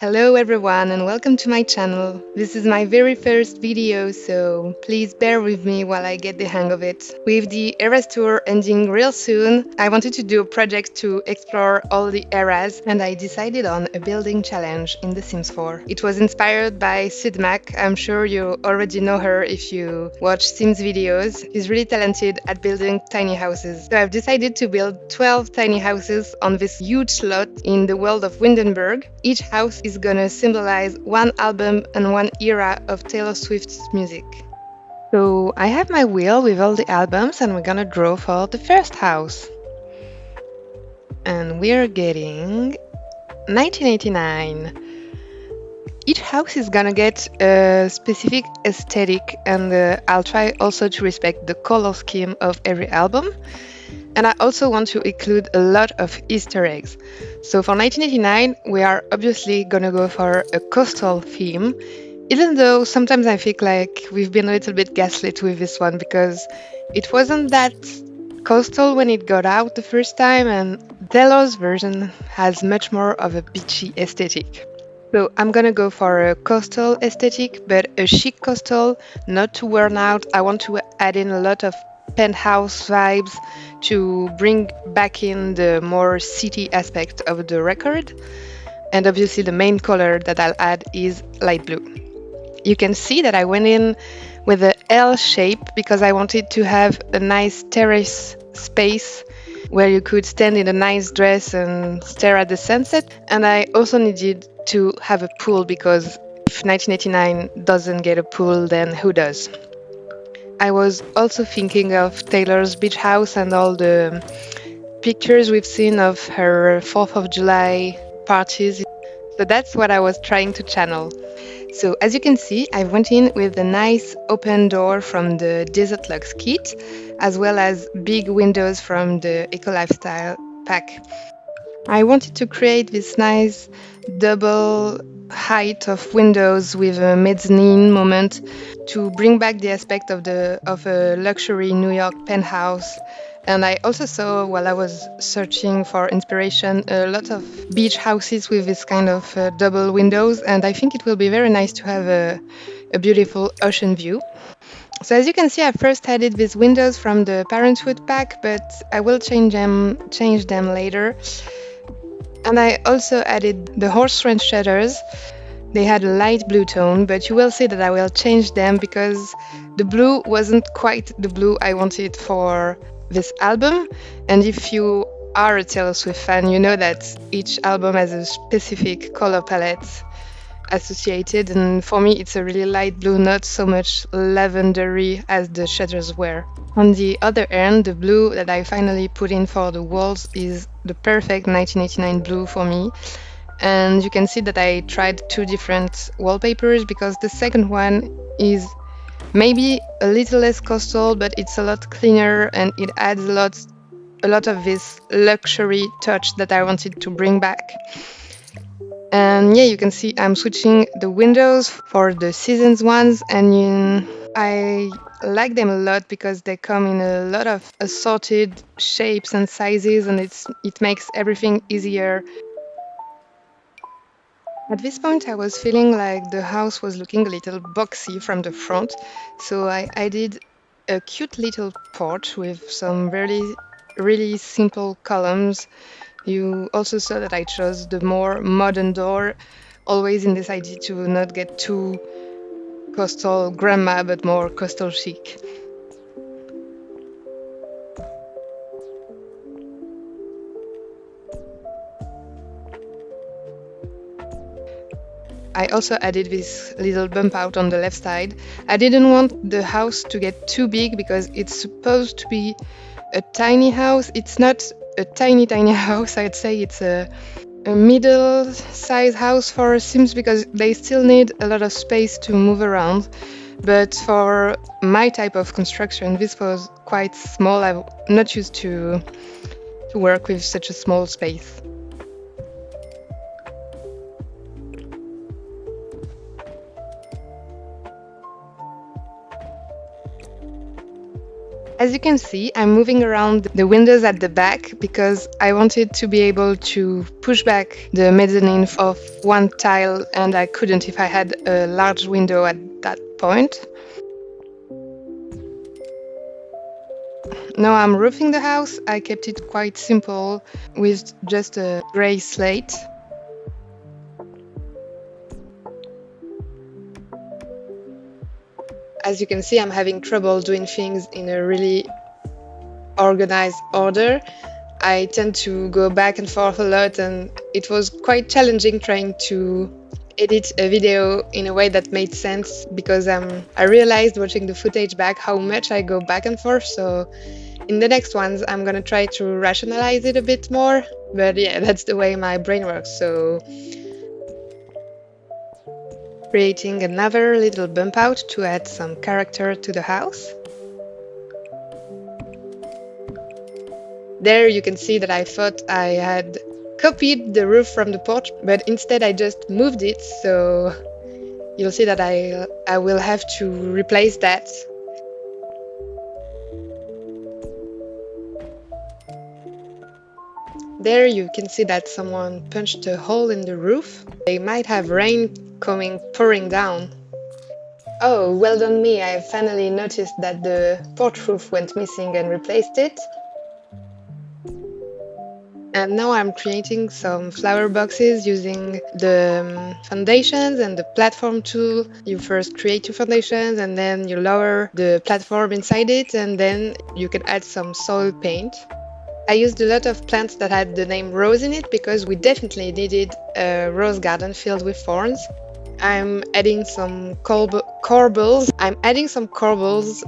Hello everyone and welcome to my channel. This is my very first video, so please bear with me while I get the hang of it. With the Eras tour ending real soon, I wanted to do a project to explore all the eras and I decided on a building challenge in The Sims 4. It was inspired by Sid Mac. I'm sure you already know her if you watch Sims videos. She's really talented at building tiny houses. So I've decided to build 12 tiny houses on this huge lot in the world of Windenburg. Each house is gonna symbolize one album and one era of Taylor Swift's music. So I have my wheel with all the albums and we're gonna draw for the first house. And we're getting 1989. Each house is gonna get a specific aesthetic and I'll try also to respect the color scheme of every album. And I also want to include a lot of Easter eggs. So for 1989, we are obviously gonna go for a coastal theme, even though sometimes I feel like we've been a little bit gaslit with this one because it wasn't that coastal when it got out the first time, and Taylor's version has much more of a beachy aesthetic. So I'm gonna go for a coastal aesthetic, but a chic coastal, not too worn out. I want to add in a lot of penthouse vibes to bring back in the more city aspect of the record. And obviously the main color that I'll add is light blue. You can see that I went in with a L shape because I wanted to have a nice terrace space where you could stand in a nice dress and stare at the sunset. And I also needed to have a pool because if 1989 doesn't get a pool, then who does? I was also thinking of Taylor's beach house and all the pictures we've seen of her 4th of July parties. So that's what I was trying to channel. So as you can see, I went in with a nice open door from the Desert Lux kit, as well as big windows from the Eco Lifestyle pack. I wanted to create this nice double height of windows with a mezzanine moment to bring back the aspect of a luxury New York penthouse. And I also saw while I was searching for inspiration a lot of beach houses with this kind of double windows, and I think it will be very nice to have a beautiful ocean view. So as you can see, I first added these windows from the Parenthood pack, but I will change them later. And I also added the horse ranch shutters. They had a light blue tone, but you will see that I will change them because the blue wasn't quite the blue I wanted for this album. And if you are a Taylor Swift fan, you know that each album has a specific color palette associated. And for me, it's a really light blue, not so much lavendery as the shutters were. On the other end, the blue that I finally put in for the walls is the perfect 1989 blue for me. And you can see that I tried two different wallpapers because the second one is maybe a little less coastal, but it's a lot cleaner and it adds a lot of this luxury touch that I wanted to bring back. And yeah, you can see I'm switching the windows for the seasons ones, and I like them a lot because they come in a lot of assorted shapes and sizes, and it makes everything easier. At this point, I was feeling like the house was looking a little boxy from the front, so I did a cute little porch with some really, really simple columns. You also saw that I chose the more modern door, always in this idea to not get too coastal grandma, but more coastal chic. I also added this little bump out on the left side. I didn't want the house to get too big because it's supposed to be a tiny house. It's not a tiny house. I'd say it's a middle size house for Sims because they still need a lot of space to move around. But for my type of construction, this was quite small. I'm not used to work with such a small space. As you can see, I'm moving around the windows at the back because I wanted to be able to push back the mezzanine of one tile, and I couldn't if I had a large window at that point. Now I'm roofing the house. I kept it quite simple with just a gray slate. As you can see, I'm having trouble doing things in a really organized order. I tend to go back and forth a lot, and it was quite challenging trying to edit a video in a way that made sense because I realized watching the footage back how much I go back and forth. So in the next ones, I'm gonna try to rationalize it a bit more. But yeah, that's the way my brain works. So creating another little bump out to add some character to the house. There you can see that I thought I had copied the roof from the porch, but instead I just moved it, so you'll see that I will have to replace that. There you can see that someone punched a hole in the roof. They might have rain pouring down. Oh, well done me, I finally noticed that the porch roof went missing and replaced it. And now I'm creating some flower boxes using the foundations and the platform tool. You first create your foundations and then you lower the platform inside it, and then you can add some soil paint. I used a lot of plants that had the name rose in it because we definitely needed a rose garden filled with thorns. I'm adding some corbels.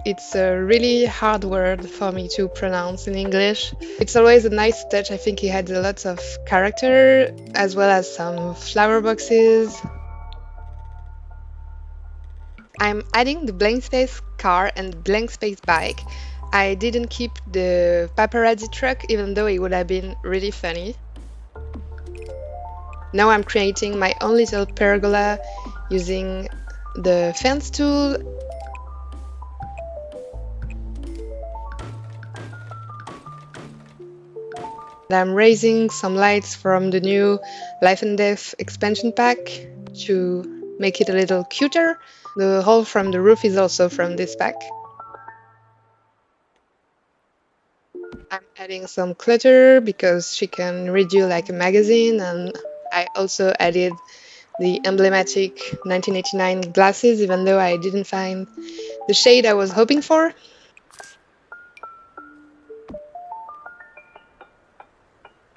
It's a really hard word for me to pronounce in English. It's always a nice touch. I think it had lots of character as well as some flower boxes. I'm adding the blank space car and blank space bike. I didn't keep the paparazzi truck even though it would have been really funny. Now I'm creating my own little pergola using the fence tool. I'm raising some lights from the new Life and Death expansion pack to make it a little cuter. The hole from the roof is also from this pack. I'm adding some clutter because she can read you like a magazine, and I also added the emblematic 1989 glasses, even though I didn't find the shade I was hoping for.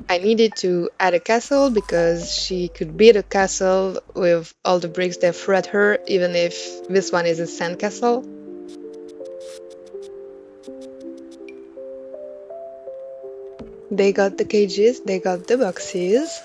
I needed to add a castle because she could build a castle with all the bricks they threw at her, even if this one is a sand castle. They got the cages, they got the boxes.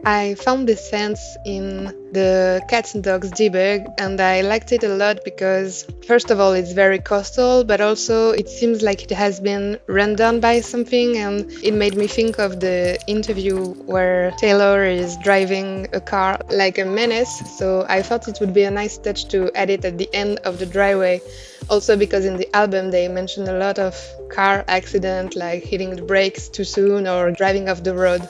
I found this fence in the Cats and Dogs debug, and I liked it a lot because, first of all, it's very coastal, but also it seems like it has been run down by something, and it made me think of the interview where Taylor is driving a car like a menace, so I thought it would be a nice touch to add it at the end of the driveway. Also because in the album they mentioned a lot of car accident, like hitting the brakes too soon or driving off the road.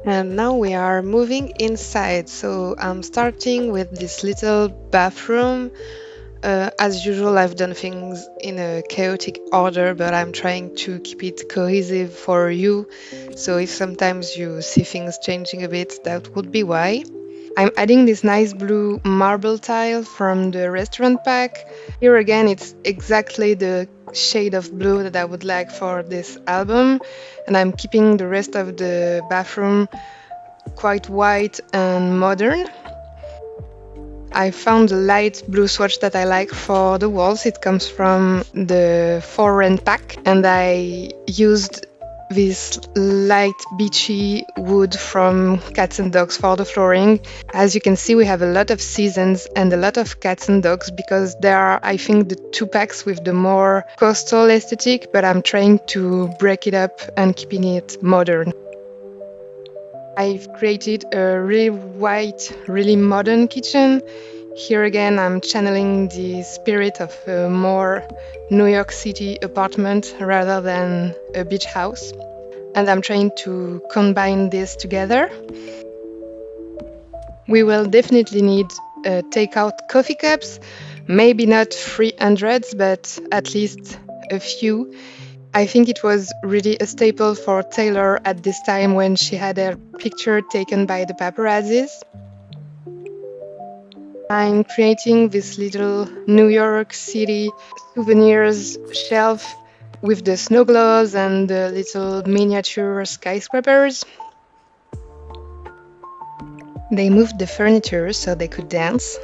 And now we are moving inside, so I'm starting with this little bathroom. As usual, I've done things in a chaotic order, but I'm trying to keep it cohesive for you. So if sometimes you see things changing a bit, that would be why. I'm adding this nice blue marble tile from the restaurant pack. Here again, it's exactly the shade of blue that I would like for this album, and I'm keeping the rest of the bathroom quite white and modern. I found a light blue swatch that I like for the walls. It comes from the For Rent pack, and I used this light beachy wood from Cats and Dogs for the flooring. As you can see, we have a lot of seasons and a lot of Cats and Dogs because there are, I think, the two packs with the more coastal aesthetic, but I'm trying to break it up and keeping it modern. I've created a really white, really modern kitchen. Here again, I'm channeling the spirit of a more New York City apartment rather than a beach house. And I'm trying to combine this together. We will definitely need takeout coffee cups, maybe not 300, but at least a few. I think it was really a staple for Taylor at this time when she had her picture taken by the paparazzis. I'm creating this little New York City souvenirs shelf with the snow globes and the little miniature skyscrapers. They moved the furniture so they could dance.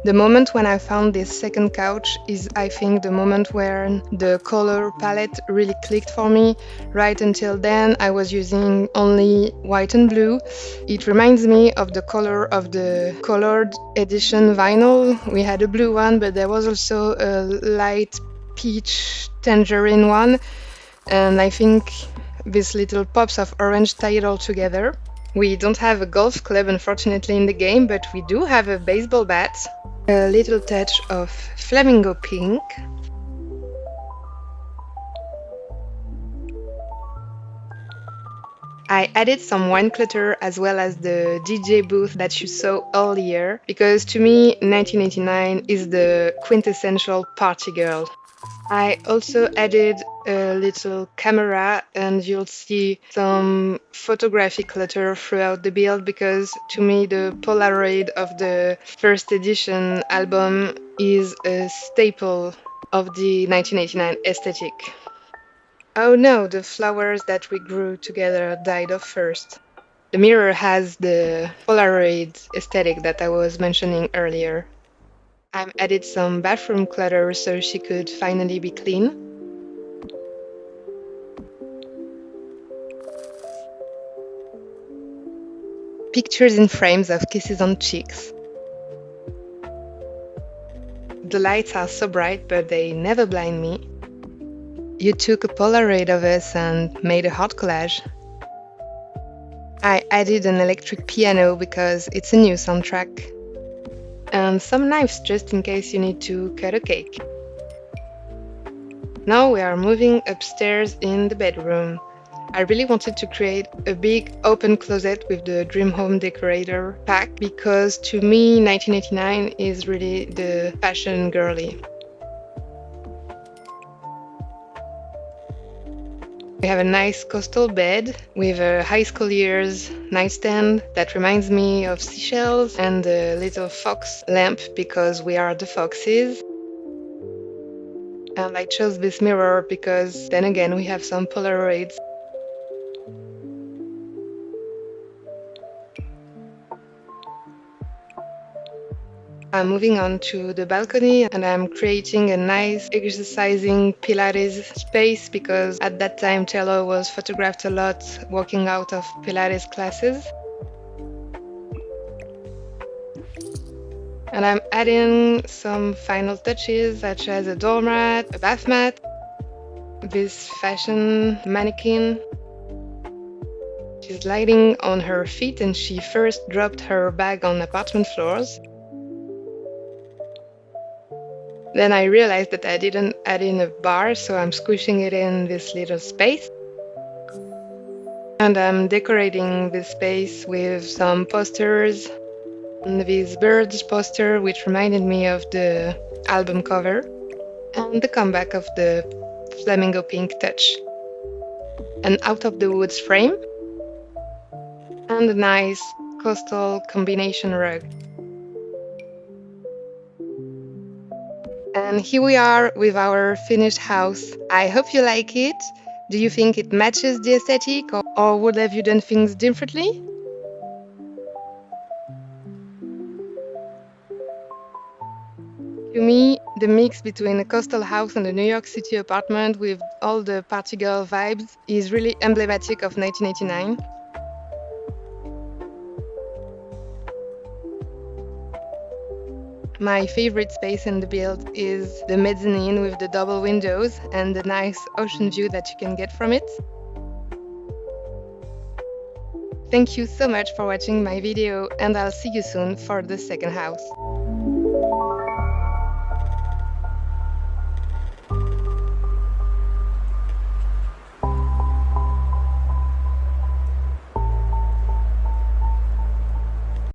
The moment when I found this second couch is, I think, the moment where the color palette really clicked for me. Right until then, I was using only white and blue. It reminds me of the color of the colored edition vinyl. We had a blue one, but there was also a light peach tangerine one. And I think these little pops of orange tie it all together. We don't have a golf club, unfortunately, in the game, but we do have a baseball bat. A little touch of flamingo pink. I added some wine clutter as well as the DJ booth that you saw earlier because to me 1989 is the quintessential party girl. I also added a little camera and you'll see some photography clutter throughout the build because to me the Polaroid of the first edition album is a staple of the 1989 aesthetic. Oh no, the flowers that we grew together died off first. The mirror has the Polaroid aesthetic that I was mentioning earlier. I added some bathroom clutter so she could finally be clean. Pictures in frames of kisses on cheeks. The lights are so bright, but they never blind me. You took a Polaroid of us and made a hot collage. I added an electric piano because it's a new soundtrack. And some knives just in case you need to cut a cake. Now we are moving upstairs in the bedroom. I really wanted to create a big open closet with the Dream Home Decorator pack because to me 1989 is really the fashion girly. We have a nice coastal bed with a high school years nightstand that reminds me of seashells and a little fox lamp because we are the foxes. And I chose this mirror because then again we have some Polaroids. I'm moving on to the balcony and I'm creating a nice exercising Pilates space because at that time Taylor was photographed a lot walking out of Pilates classes. And I'm adding some final touches such as a doormat, a bath mat, this fashion mannequin. She's lighting on her feet and she first dropped her bag on apartment floors. Then I realized that I didn't add in a bar, so I'm squishing it in this little space. And I'm decorating this space with some posters. And this bird's poster, which reminded me of the album cover. And the comeback of the flamingo pink touch. An out of the woods frame. And a nice coastal combination rug. And here we are with our finished house. I hope you like it. Do you think it matches the aesthetic or would have you done things differently? To me, the mix between a coastal house and a New York City apartment with all the party girl vibes is really emblematic of 1989. My favorite space in the build is the mezzanine with the double windows and the nice ocean view that you can get from it. Thank you so much for watching my video, and I'll see you soon for the second house.